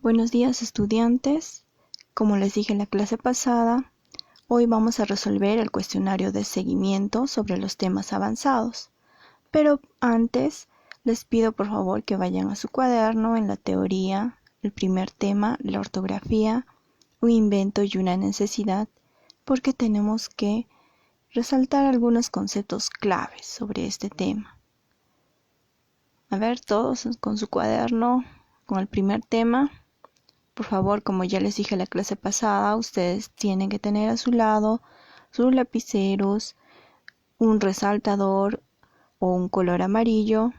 Buenos días, estudiantes. Como les dije en la clase pasada, hoy vamos a resolver el cuestionario de seguimiento sobre los temas avanzados. Pero antes, les pido por favor que vayan a su cuaderno en la teoría, el primer tema, la ortografía, un invento y una necesidad, porque tenemos que resaltar algunos conceptos claves sobre este tema. A ver, todos con su cuaderno, con el primer tema. Por favor, como ya les dije en la clase pasada, ustedes tienen que tener a su lado sus lapiceros, un resaltador o un color amarillo.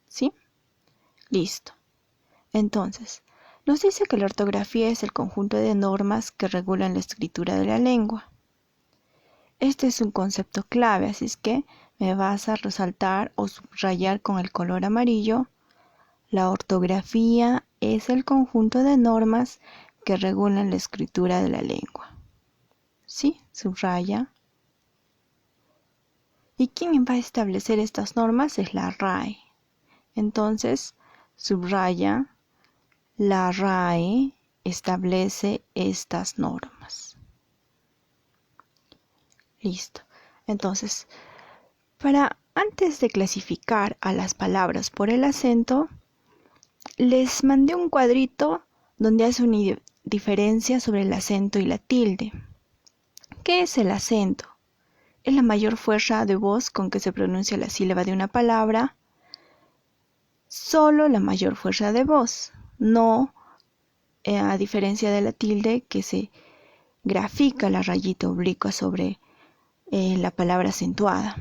¿Sí? Listo. Entonces, nos dice que la ortografía es el conjunto de normas que regulan la escritura de la lengua. Este es un concepto clave, así es que me vas a resaltar o subrayar con el color amarillo. La ortografía es el conjunto de normas que regulan la escritura de la lengua. ¿Sí? Subraya. ¿Y quién va a establecer estas normas? Es la RAE. Entonces, subraya, la RAE establece estas normas. Listo. Entonces, antes de clasificar a las palabras por el acento, les mandé un cuadrito donde hace una diferencia sobre el acento y la tilde. ¿Qué es el acento? Es la mayor fuerza de voz con que se pronuncia la sílaba de una palabra. Solo la mayor fuerza de voz, no a diferencia de la tilde que se grafica la rayita oblicua sobre la palabra acentuada.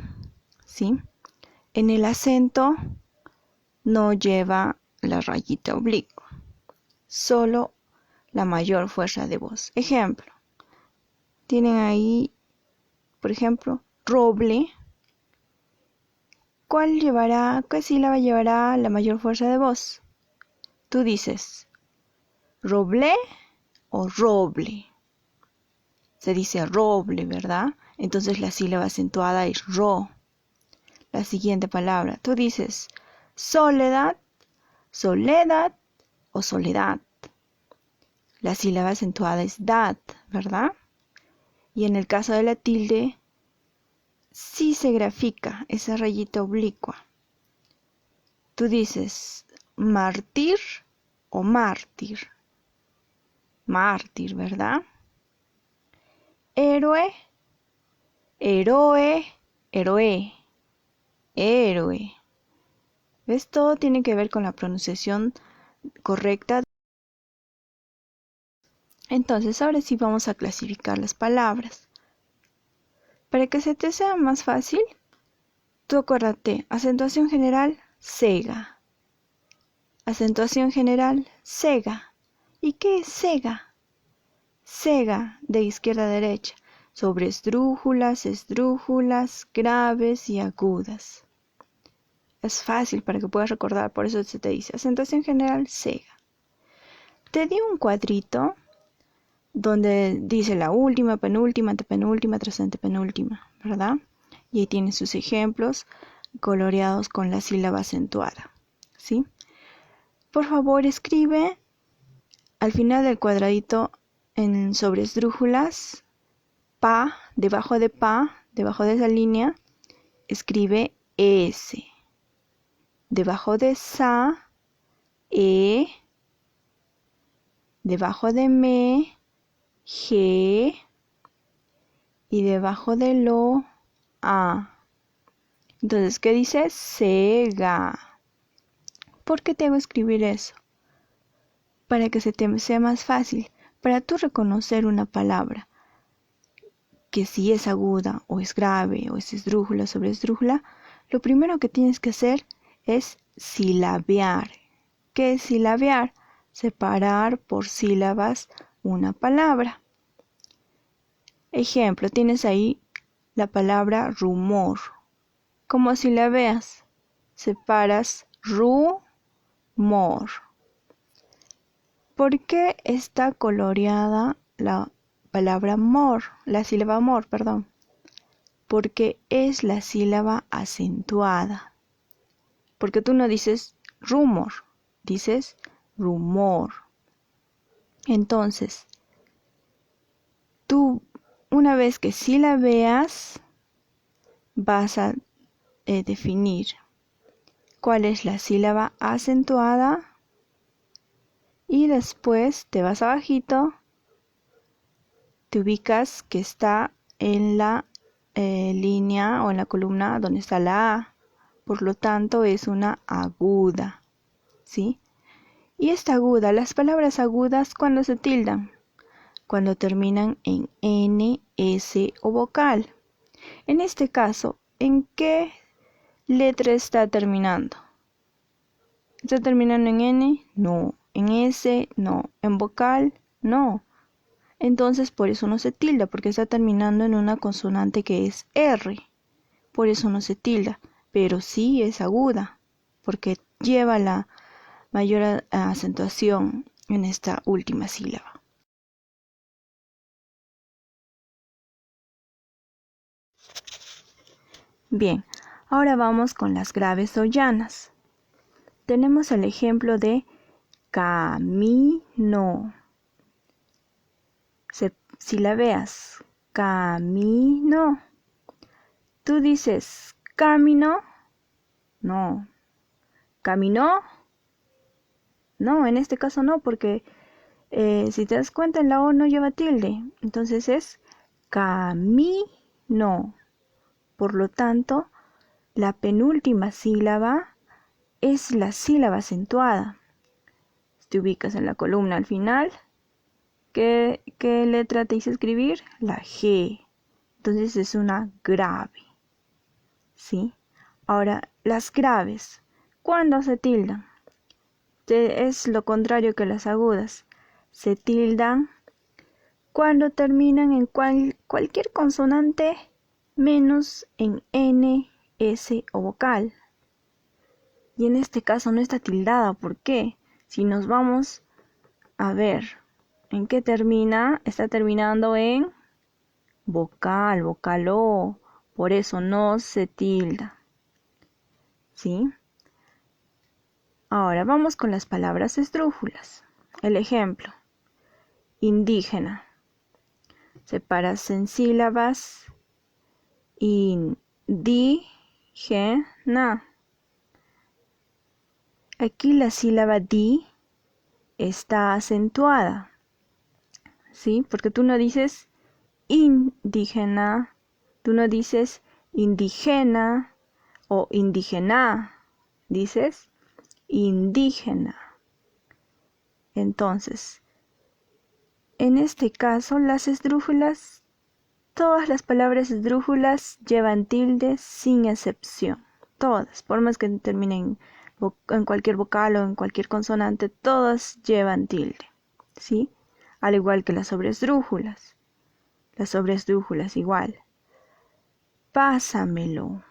¿Sí? En el acento no lleva la rayita oblicua, solo la mayor fuerza de voz. Ejemplo, tienen ahí, por ejemplo, roble. ¿Qué sílaba llevará la mayor fuerza de voz? Tú dices, ¿roble o roble? Se dice roble, ¿verdad? Entonces la sílaba acentuada es ro. La siguiente palabra, tú dices, soledad, soledad o soledad. La sílaba acentuada es dat, ¿verdad? Y en el caso de la tilde, sí se grafica esa rayita oblicua. Tú dices mártir o mártir. Mártir, ¿verdad? Héroe, heroe, héroe, héroe. ¿Ves? Todo tiene que ver con la pronunciación correcta. Entonces, ahora sí vamos a clasificar las palabras. Para que se te sea más fácil, tú acuérdate, acentuación general, sega. Acentuación general, sega. ¿Y qué es sega? Sega, de izquierda a derecha, sobre esdrújulas, graves y agudas. Es fácil para que puedas recordar, por eso se te dice acentuación general, sega. Te di un cuadrito donde dice la última, penúltima, antepenúltima, tras antepenúltima, ¿verdad? Y ahí tiene sus ejemplos coloreados con la sílaba acentuada, ¿sí? Por favor, escribe al final del cuadradito sobre esdrújulas, debajo de esa línea, escribe S. Debajo de sa, E. Debajo de me, G. Y debajo de lo, A. Entonces, ¿qué dice? Sega. ¿Por qué te hago escribir eso? Para que se te sea más fácil, para tú reconocer una palabra, que si es aguda, o es grave, o es esdrújula sobre esdrújula, lo primero que tienes que hacer es silabear. ¿Qué es silabear? Separar por sílabas una palabra. Ejemplo, tienes ahí la palabra rumor. ¿Cómo silabeas? Separas rumor. ¿Por qué está coloreada la palabra mor, la sílaba mor, perdón? Porque es la sílaba acentuada. Porque tú no dices rumor, dices rumor. Entonces, tú una vez que sí la veas, vas a definir cuál es la sílaba acentuada y después te vas abajito, te ubicas que está en la línea o en la columna donde está la A, por lo tanto es una aguda, ¿sí? Y esta aguda, las palabras agudas, ¿cuándo se tildan? Cuando terminan en N, S o vocal. En este caso, ¿en qué letra está terminando? ¿Está terminando en N? No. ¿En S? No. ¿En vocal? No. Entonces por eso no se tilda, porque está terminando en una consonante que es R. Por eso no se tilda, pero sí es aguda, porque lleva la mayor acentuación en esta última sílaba. Bien, ahora vamos con las graves o llanas. Tenemos el ejemplo de camino. Si la veas, camino. Tú dices, camino. No. ¿Caminó? No, en este caso no, porque si te das cuenta, la O no lleva tilde. Entonces es camino. Por lo tanto, la penúltima sílaba es la sílaba acentuada. Te ubicas en la columna al final. ¿Qué letra te hice escribir? La G. Entonces es una grave. ¿Sí? Ahora, las graves. ¿Cuándo se tildan? Es lo contrario que las agudas. Se tildan cuando terminan en cualquier consonante menos en N, S o vocal. Y en este caso no está tildada. ¿Por qué? Si nos vamos a ver en qué termina, está terminando en vocal, vocal O. Por eso no se tilda. ¿Sí? Ahora vamos con las palabras esdrújulas. El ejemplo. Indígena. Separas en sílabas. Indígena. Aquí la sílaba di está acentuada. ¿Sí? Porque tú no dices indígena, tú no dices indígena o indígena, dices indígena. Entonces, en este caso, las esdrújulas, todas las palabras esdrújulas llevan tilde sin excepción. Todas, por más que terminen en cualquier vocal o en cualquier consonante, todas llevan tilde, ¿sí? Al igual que las sobresdrújulas. Las sobresdrújulas igual. Pásamelo.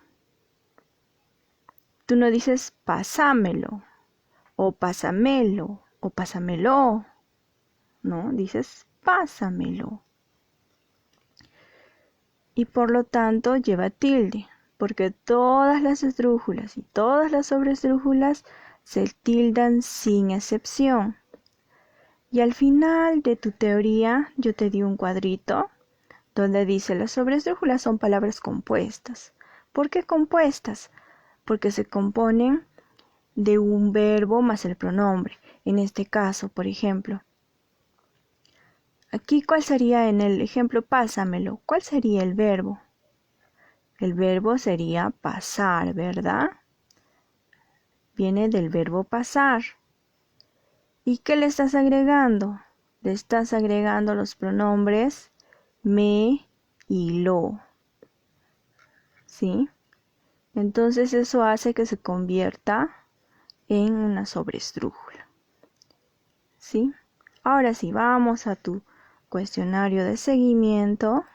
Tú no dices pásamelo, o pásamelo, o pásamelo. No, dices pásamelo. Y por lo tanto lleva tilde, porque todas las esdrújulas y todas las sobresdrújulas se tildan sin excepción. Y al final de tu teoría yo te di un cuadrito donde dice las sobresdrújulas son palabras compuestas. ¿Por qué compuestas? Porque se componen de un verbo más el pronombre. En este caso, por ejemplo, aquí, ¿cuál sería en el ejemplo pásamelo? ¿Cuál sería el verbo? El verbo sería pasar, ¿verdad? Viene del verbo pasar. ¿Y qué le estás agregando? Le estás agregando los pronombres me y lo. ¿Sí? Entonces eso hace que se convierta en una sobresdrújula. ¿Sí? Ahora sí, vamos a tu cuestionario de seguimiento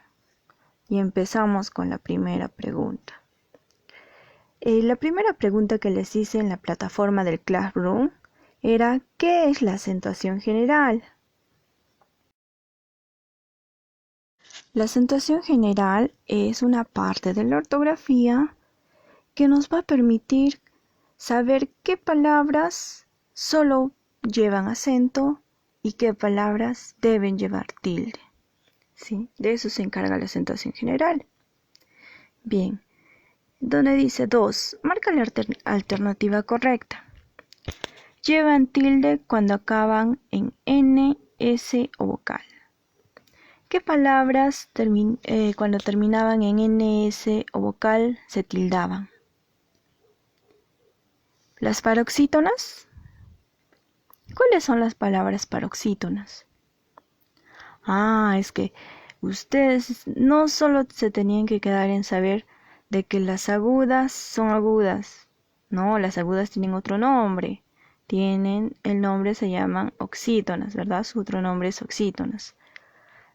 y empezamos con la primera pregunta. La primera pregunta que les hice en la plataforma del Classroom era ¿qué es la acentuación general? La acentuación general es una parte de la ortografía que nos va a permitir saber qué palabras solo llevan acento y qué palabras deben llevar tilde. ¿Sí? De eso se encarga la acentuación general. Bien, donde dice 2, marca la alternativa correcta. Llevan tilde cuando acaban en N, S o vocal. ¿Qué palabras cuando terminaban en N, S o vocal se tildaban? ¿Las paroxítonas? ¿Cuáles son las palabras paroxítonas? Es que ustedes no solo se tenían que quedar en saber de que las agudas son agudas. No, las agudas tienen otro nombre. El nombre se llaman oxítonas, ¿verdad? Su otro nombre es oxítonas.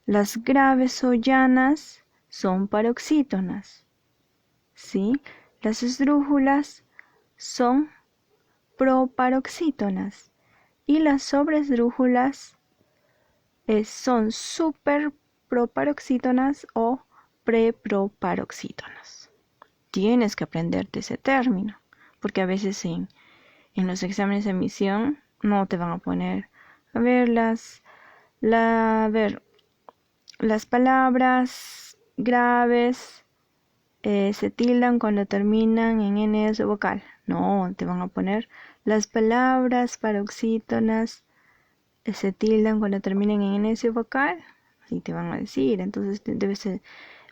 Las graves o llanas son paroxítonas. ¿Sí? Las esdrújulas son proparoxítonas. Y las sobresdrújulas son superproparoxítonas o preproparoxítonas. Tienes que aprenderte ese término, porque a veces en los exámenes de admisión no te van a poner las palabras graves se tildan cuando terminan en NS vocal. No, te van a poner las palabras paroxítonas se tildan cuando terminan en NS vocal. Así te van a decir. Entonces debes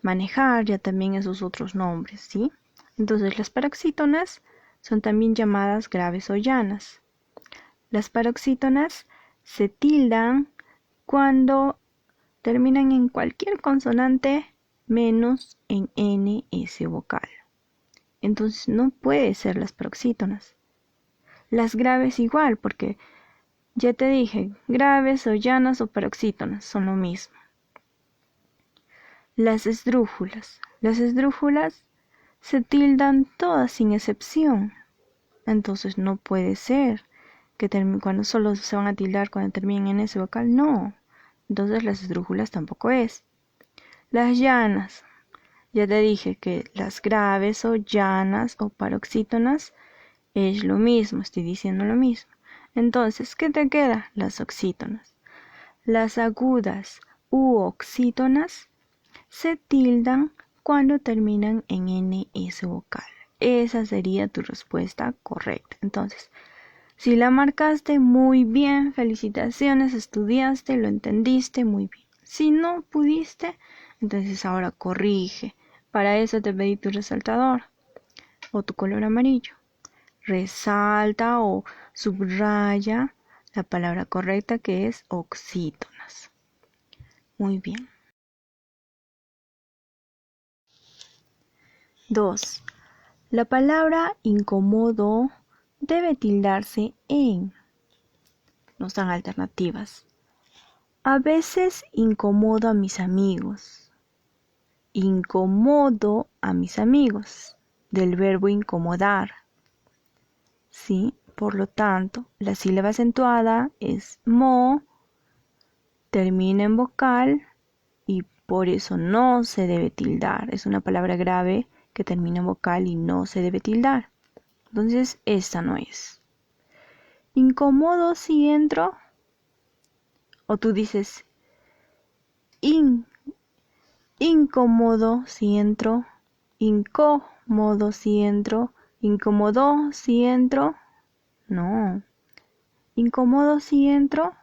manejar ya también esos otros nombres, ¿sí? Entonces las paroxítonas son también llamadas graves o llanas. Las paroxítonas se tildan cuando terminan en cualquier consonante menos en NS vocal. Entonces no puede ser las paroxítonas. Las graves igual, porque ya te dije, graves o llanas o paroxítonas son lo mismo. Las esdrújulas. Las esdrújulas se tildan todas sin excepción. Entonces no puede ser que cuando solo se van a tildar cuando terminen en ese vocal, no. Entonces las esdrújulas tampoco es. Las llanas. Ya te dije que las graves o llanas o paroxítonas es lo mismo, estoy diciendo lo mismo. Entonces, ¿qué te queda? Las oxítonas. Las agudas u oxítonas se tildan cuando terminan en NS vocal. Esa sería tu respuesta correcta. Entonces, si la marcaste muy bien, felicitaciones, estudiaste, lo entendiste muy bien. Si no pudiste, entonces ahora corrige. Para eso te pedí tu resaltador o tu color amarillo. Resalta o subraya la palabra correcta, que es oxítonas. Muy bien. 2. La palabra incómodo debe tildarse en. Nos dan alternativas. A veces incomodo a mis amigos. Incomodo a mis amigos. Del verbo incomodar. ¿Sí? Por lo tanto, la sílaba acentuada es mo, termina en vocal y por eso no se debe tildar. Es una palabra grave que termina en vocal y no se debe tildar. Entonces, esta no es. Incómodo si entro, o tú dices incómodo si entro, incómodo si entro, incómodo si entro. No. Incómodo si entro.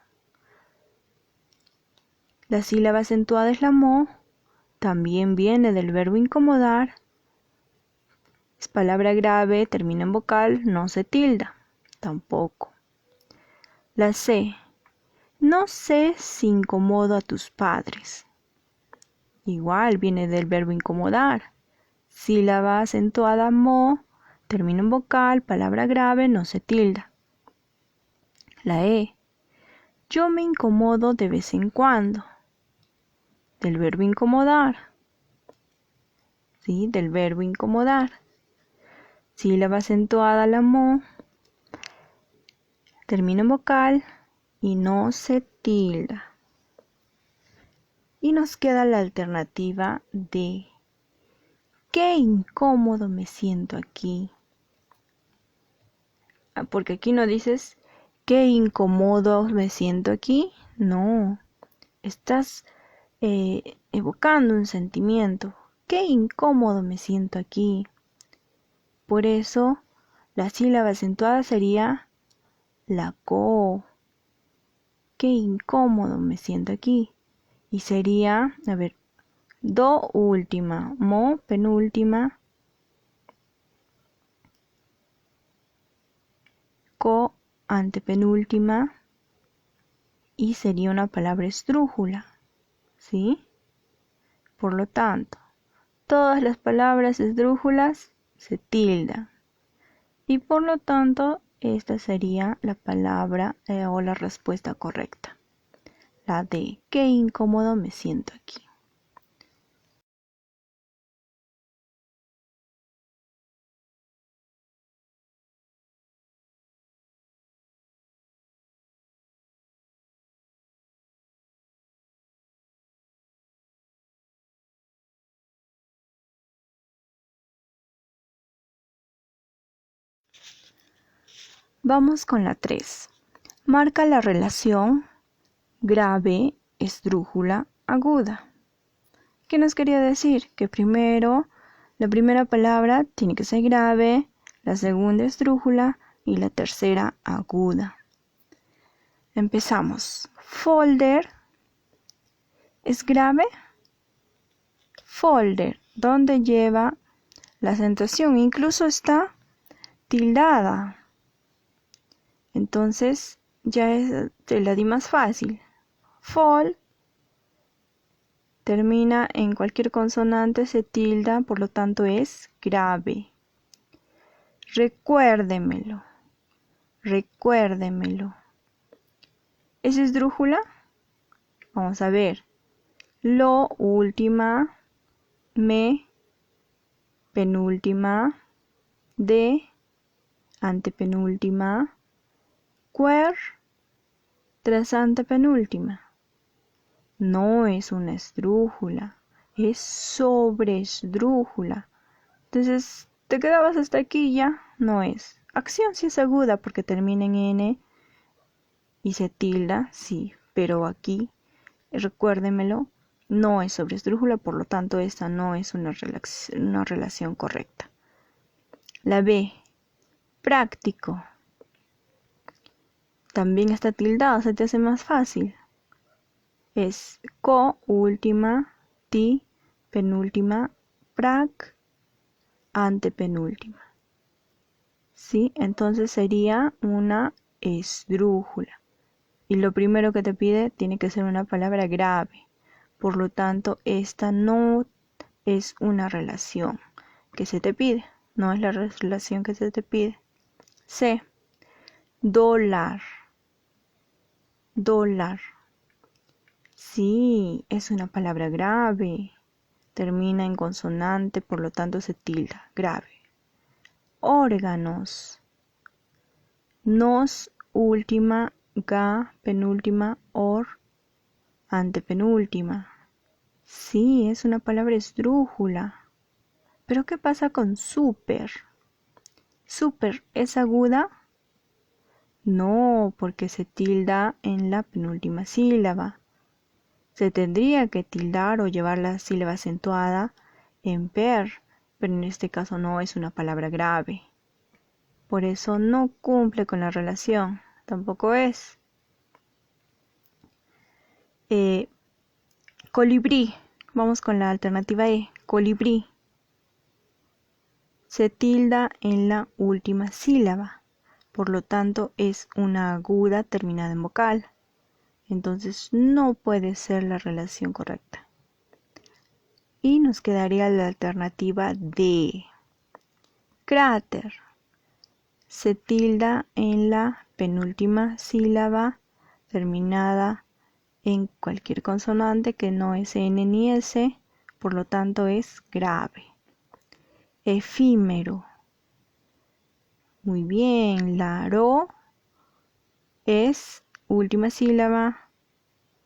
La sílaba acentuada es la mo. También viene del verbo incomodar. Es palabra grave, termina en vocal, no se tilda. Tampoco. La C. No sé si incomodo a tus padres. Igual viene del verbo incomodar. Sílaba acentuada mo, termina en vocal, palabra grave, no se tilda. La E. Yo me incomodo de vez en cuando. Del verbo incomodar. ¿Sí? Del verbo incomodar. Sílaba acentuada la mo, termina en vocal y no se tilda. Y nos queda la alternativa de qué incómodo me siento aquí. Porque aquí no dices qué incómodo me siento aquí. No, estás evocando un sentimiento. Qué incómodo me siento aquí. Por eso, la sílaba acentuada sería la co. Qué incómodo me siento aquí. Y sería, a ver, do última, mo penúltima, co antepenúltima y sería una palabra esdrújula, ¿sí? Por lo tanto, todas las palabras esdrújulas se tildan y por lo tanto esta sería la palabra o la respuesta correcta, la de qué incómodo me siento aquí. Vamos con la 3. Marca la relación grave, esdrújula, aguda. ¿Qué nos quería decir? Que primero, la primera palabra tiene que ser grave, la segunda esdrújula y la tercera aguda. Empezamos. Folder es grave. Folder, donde lleva la acentuación, incluso está tildada. Entonces ya te la di más fácil. Fol termina en cualquier consonante, se tilda, por lo tanto es grave. Recuérdemelo. Recuérdemelo. ¿Es esdrújula? Vamos a ver. Lo última, me penúltima, de antepenúltima, cuer tras antepenúltima. No es una esdrújula, es sobreesdrújula. Entonces, te quedabas hasta aquí ya, no es. Acción sí es aguda porque termina en N y se tilda, sí, pero aquí, recuérdemelo, no es sobreesdrújula, por lo tanto esta no es una relación correcta. La B, práctico. También está tildado, se te hace más fácil. Es co última, ti penúltima, prac antepenúltima. ¿Sí? Entonces sería una esdrújula. Y lo primero que te pide tiene que ser una palabra grave. Por lo tanto, esta no es una relación que se te pide. No es la relación que se te pide. C. Dólar. Dólar. Sí, es una palabra grave. Termina en consonante, por lo tanto se tilda. Grave. Órganos. Nos, última, ga, penúltima, or, antepenúltima. Sí, es una palabra esdrújula. Pero ¿qué pasa con súper? ¿Súper es aguda? No, porque se tilda en la penúltima sílaba. Se tendría que tildar o llevar la sílaba acentuada en per, pero en este caso no es una palabra grave. Por eso no cumple con la relación, tampoco es. Colibrí, vamos con la alternativa E, colibrí. Se tilda en la última sílaba, por lo tanto es una aguda terminada en vocal. Entonces no puede ser la relación correcta. Y nos quedaría la alternativa D. Cráter. Se tilda en la penúltima sílaba terminada en cualquier consonante que no es N ni S, por lo tanto es grave. Efímero. Muy bien, la ro es última sílaba,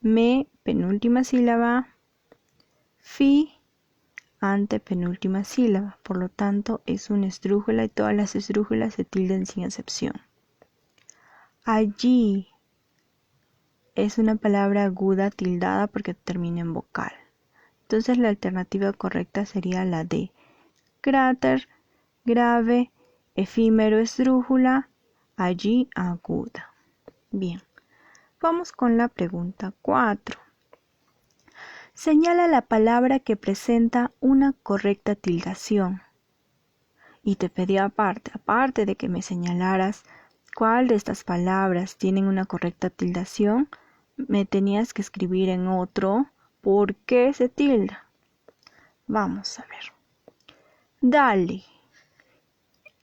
me penúltima sílaba, fi antepenúltima sílaba, por lo tanto es una esdrújula y todas las esdrújulas se tildan sin excepción. Allí. es una palabra aguda tildada porque termina en vocal. Entonces la alternativa correcta sería la D. Cráter, grave, efímero, esdrújula, allí aguda. Bien, vamos con la pregunta 4. Señala la palabra que presenta una correcta tildación. Y te pedí aparte de que me señalaras cuál de estas palabras tienen una correcta tildación, me tenías que escribir en otro por qué se tilda. Vamos a ver. Dale.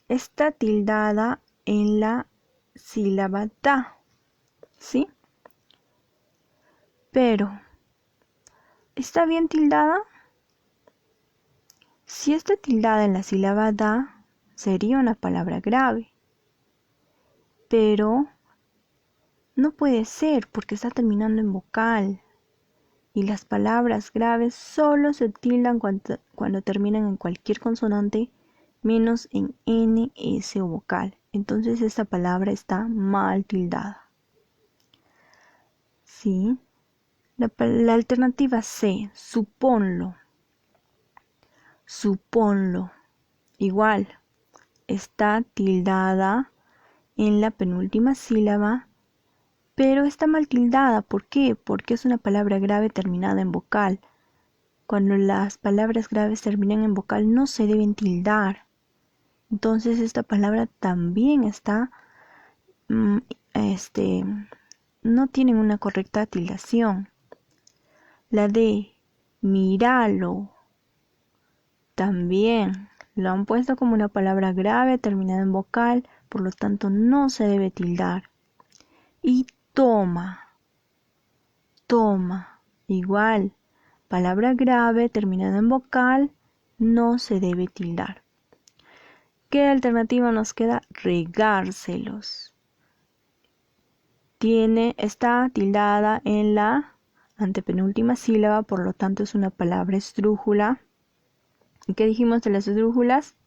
Está tildada en la sílaba da, ¿sí? Pero, ¿está bien tildada? Si está tildada en la sílaba da, sería una palabra grave. Pero no puede ser porque está terminando en vocal. Y las palabras graves solo se tildan cuando terminan en cualquier consonante menos en N, S o vocal. Entonces esta palabra está mal tildada. ¿Sí? La alternativa C, suponlo. Suponlo. Igual, está tildada en la penúltima sílaba, pero está mal tildada. ¿Por qué? Porque es una palabra grave terminada en vocal. Cuando las palabras graves terminan en vocal no se deben tildar. Entonces esta palabra también está, no tienen una correcta tildación. La de míralo también lo han puesto como una palabra grave terminada en vocal, por lo tanto no se debe tildar. Y toma, igual, palabra grave terminada en vocal, no se debe tildar. ¿Qué alternativa nos queda? Regárselos. Está tildada en la antepenúltima sílaba, por lo tanto es una palabra esdrújula. ¿Y qué dijimos de las esdrújulas?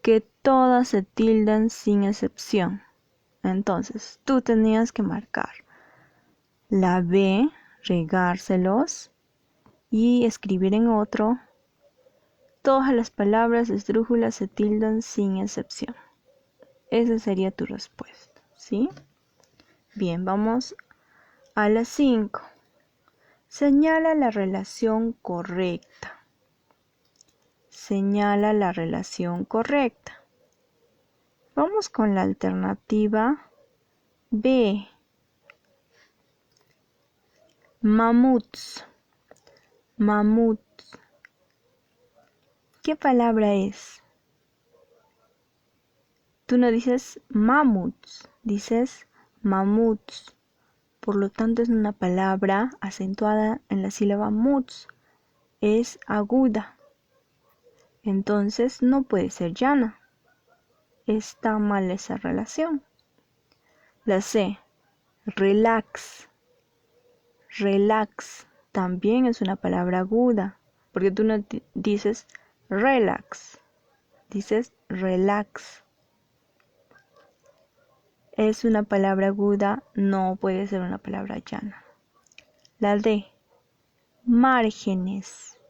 Que todas se tildan sin excepción. Entonces, tú tenías que marcar la B, regárselos, y escribir en otro. Todas las palabras esdrújulas se tildan sin excepción. Esa sería tu respuesta, ¿sí? Bien, vamos a la 5. Señala la relación correcta. Señala la relación correcta. Vamos con la alternativa B. Mamuts. Mamuts. ¿Qué palabra es? Tú no dices mamuts, dices mamuts. Por lo tanto es una palabra acentuada en la sílaba muts. Es aguda. Entonces no puede ser llana. Está mal esa relación. La C. Relax. Relax. También es una palabra aguda. Porque tú no dices relax. Dices relax. Es una palabra aguda, no puede ser una palabra llana. La D. Márgenes.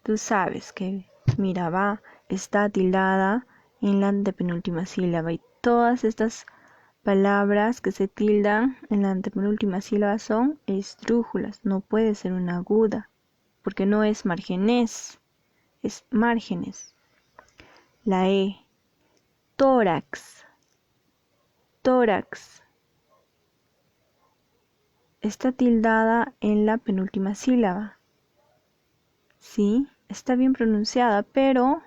Tú sabes que, mira, está tildada en la antepenúltima sílaba y todas estas palabras que se tildan en la antepenúltima sílaba son esdrújulas. No puede ser una aguda, porque no es márgenes, es márgenes. La E. Tórax. Tórax. Está tildada en la penúltima sílaba. Sí, está bien pronunciada, pero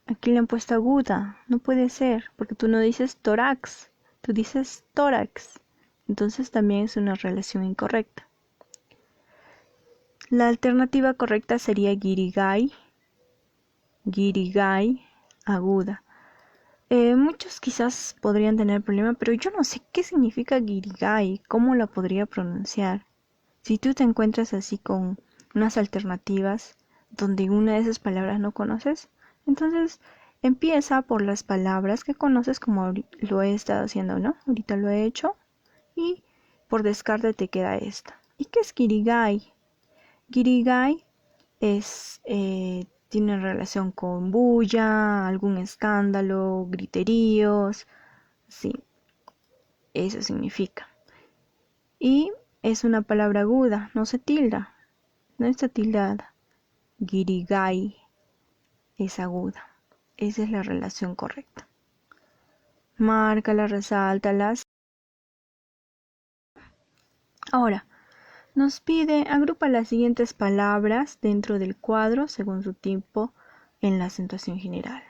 aquí le han puesto aguda. No puede ser, porque tú no dices tórax, tú dices tórax. Entonces también es una relación incorrecta. La alternativa correcta sería guirigay. Guirigay, aguda. Muchos quizás podrían tener problema, pero yo no sé qué significa guirigay, cómo la podría pronunciar. Si tú te encuentras así con unas alternativas donde una de esas palabras no conoces, entonces empieza por las palabras que conoces, como lo he estado haciendo, ¿no? Ahorita lo he hecho, y por descarte te queda esta. ¿Y qué es Kirigai? Kirigai tiene relación con bulla, algún escándalo, griteríos, sí, eso significa. Y es una palabra aguda, no se tilda, no está tildada. Kirigai es aguda, esa es la relación correcta. Márcala, resáltalas. Ahora, nos pide, agrupa las siguientes palabras dentro del cuadro según su tipo en la acentuación general.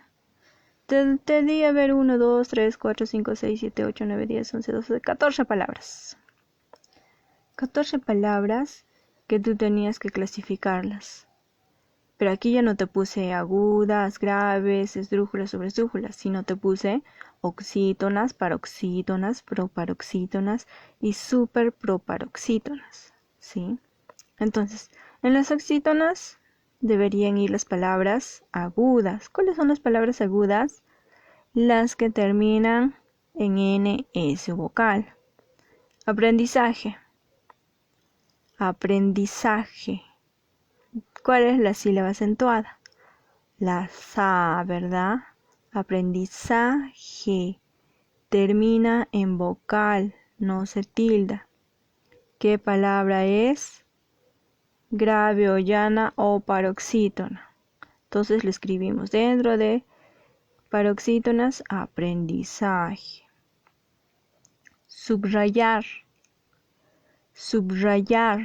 Te di a ver 1, 2, 3, 4, 5, 6, 7, 8, 9, 10, 11, 12, 14 palabras. 14 palabras que tú tenías que clasificarlas. Pero aquí ya no te puse agudas, graves, esdrújulas, sobresdrújulas, sino te puse oxítonas, paroxítonas, proparoxítonas y superproparoxítonas, ¿sí? Entonces, en las oxítonas deberían ir las palabras agudas. ¿Cuáles son las palabras agudas? Las que terminan en NS vocal. Aprendizaje. Aprendizaje. ¿Cuál es la sílaba acentuada? La sa, ¿verdad? Aprendizaje. Termina en vocal, no se tilda. ¿Qué palabra es? Grave o llana o paroxítona. Entonces lo escribimos dentro de paroxítonas, aprendizaje. Subrayar. Subrayar.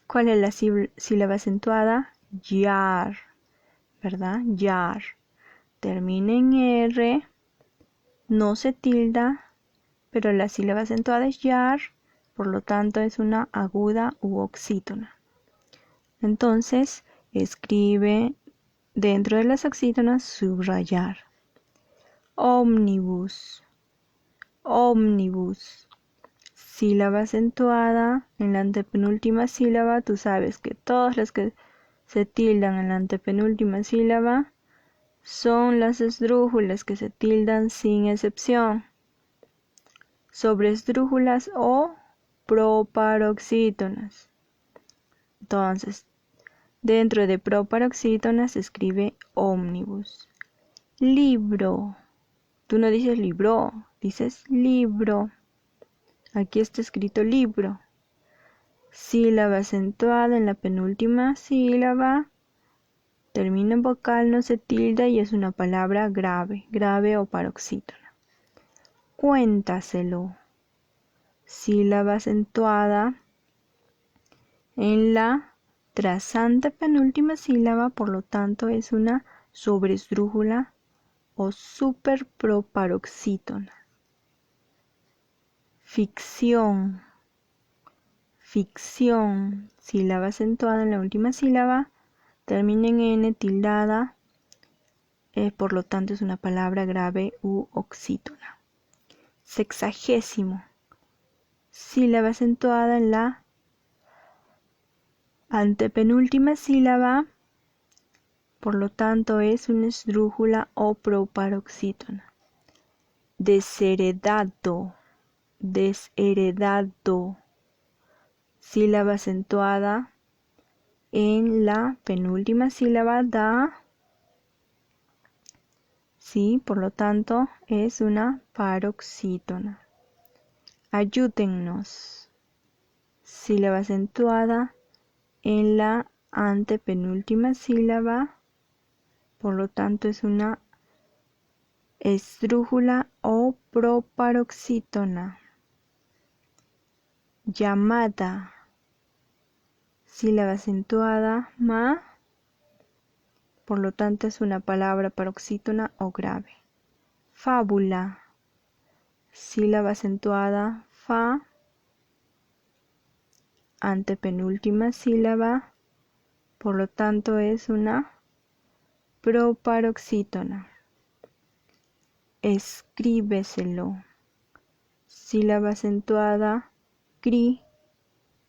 ¿Cuál es la sílaba acentuada? Yar, ¿verdad? Yar. Termina en R, no se tilda, pero la sílaba acentuada es yar, por lo tanto es una aguda u oxítona. Entonces, escribe dentro de las oxítonas subrayar. Ómnibus. Ómnibus. Sílaba acentuada en la antepenúltima sílaba. Tú sabes que todas las que se tildan en la antepenúltima sílaba son las esdrújulas que se tildan sin excepción. Sobresdrújulas o proparoxítonas. Entonces, dentro de proparoxítonas se escribe ómnibus. Libro. Tú no dices libro, dices libro. Aquí está escrito libro. Sílaba acentuada en la penúltima sílaba. Termina en vocal, no se tilda y es una palabra grave, grave o paroxítona. Cuéntaselo. Sílaba acentuada en la trasante penúltima sílaba, por lo tanto es una sobresdrújula o superproparoxítona. Ficción. Ficción. Sílaba acentuada en la última sílaba, termina en N tildada, por lo tanto es una palabra grave u oxítona. Sexagésimo. Sílaba acentuada en la antepenúltima sílaba, por lo tanto es una esdrújula o proparoxítona. Desheredado. Desheredado. Sílaba acentuada en la penúltima sílaba da, sí, por lo tanto es una paroxítona. Ayúdennos. Sílaba acentuada en la antepenúltima sílaba, por lo tanto es una esdrújula o proparoxítona. Llamada. Sílaba acentuada, ma, por lo tanto es una palabra paroxítona o grave. Fábula. Sílaba acentuada, fa, antepenúltima sílaba, por lo tanto es una proparoxítona. Escríbeselo. Sílaba acentuada, cri,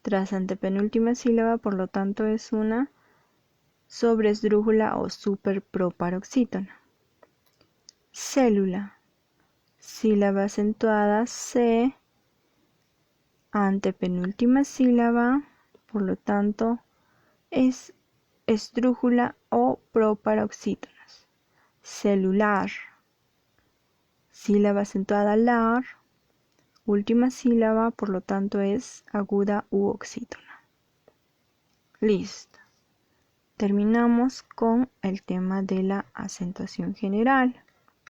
tras antepenúltima sílaba, por lo tanto es una sobresdrújula o superproparoxítona. Célula. Sílaba acentuada, C, Antepenúltima sílaba, por lo tanto, es esdrújula o proparoxítonos. Celular. Sílaba acentuada lar. Última sílaba, por lo tanto, es aguda u oxítona. Listo. Terminamos con el tema de la acentuación general.